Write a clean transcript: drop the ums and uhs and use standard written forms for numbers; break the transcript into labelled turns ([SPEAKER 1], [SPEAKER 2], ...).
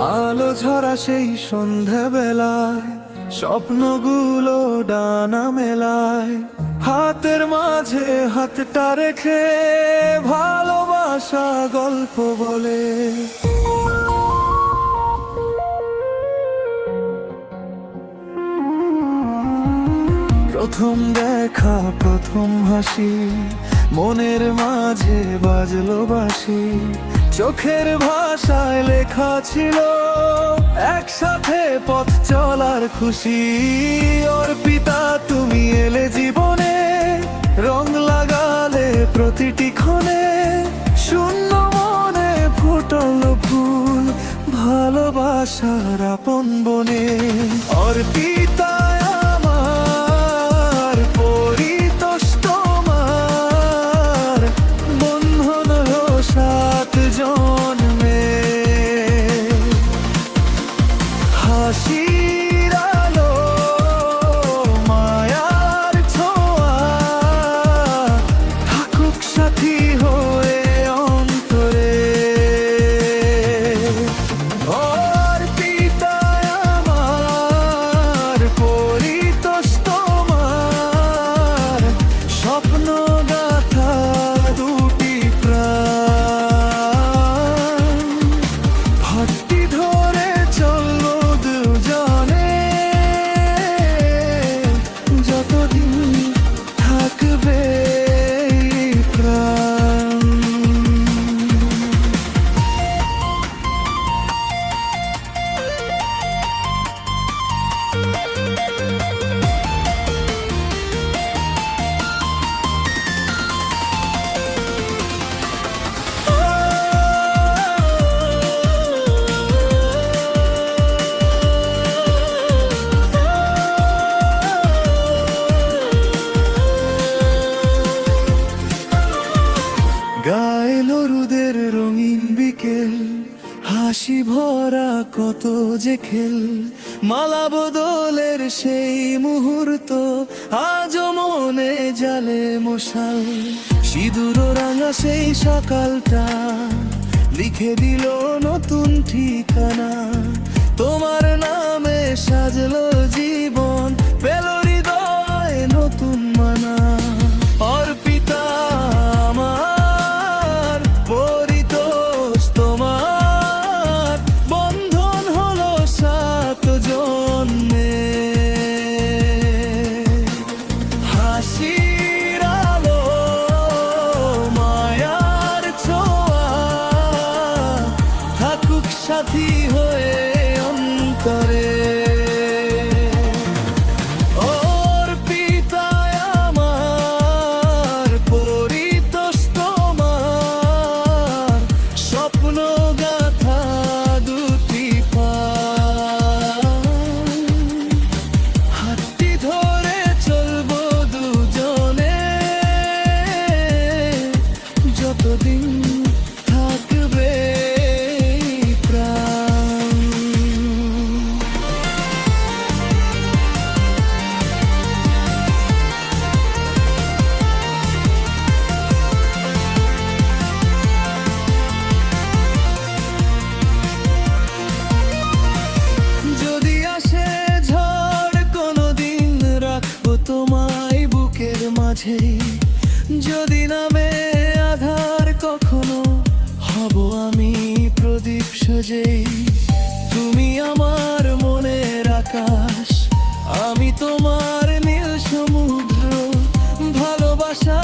[SPEAKER 1] আলো ঝরা সেই সন্ধ্যাবেলায় স্বপ্নগুলো ডানা মেলায়, হাতের মাঝে হাতটা রেখে ভালোবাসা গল্প বলে। প্রথম দেখা প্রথম হাসি, মনের মাঝে বাজলো বাঁশি, চোখের ভাষায় লেখা ছিল একসাথে পথ চলার খুশি। অর্পিতা তুমি এলে জীবনে, রং লাগালে প্রতিটি ক্ষণে, শূন্য মনে ফুটল ফুল ভালোবাসার আপন বনে। অর্পিতা আমার পরিতোষ তোমার, বন্ধন হলো 7 জন্মে। হাসির আলো মায়ার ছোঁয়া, থাকুক সাথী হয়ে অন্তরে। অর্পিতা আমার পরিতোষ তোমার, স্বপ্ন গাথা দুটি প্রাণ, হাতটি ধরে চলবো দুজনে, যতদিন থাকবে এই প্রাণ। গায়ে রোদের রঙিন বিকেল, হাসি ভরা কত যে খেল, মালা বদলের সেই মুহূর্ত আজও মনে জালে মশাল। সিঁদুর রাঙা সেই সকালটা লিখে দিল নতুন ঠিকানা, তোমার নামে সাজলো জীবন, পেল হৃদয় নতুন মানা। অর্পিতা আমার পরিতোষ তোমার, বন্ধন হলো 7 জন্মে। হাসির আলো মায়ার ছোঁয়া, থাকুক সাথী হয়ে অন্তরে। অর্পিতা আমার পরিতোষ তোমার, স্বপ্ন গাথা দুটি প্রাণ, হাতটি ধরে চলবো দুজনে, যতদিন থাকবে এই প্রাণ। যদি আসে ঝড় কোনোদিন, রাখবো তোমায় বুকের মাঝে। যদি নামে আধার কখনো, হব আমি প্রদীপ সেজে। তুমি আমার মনের আকাশ, আমি তোমার নীল সমুদ্র, ভালোবাসা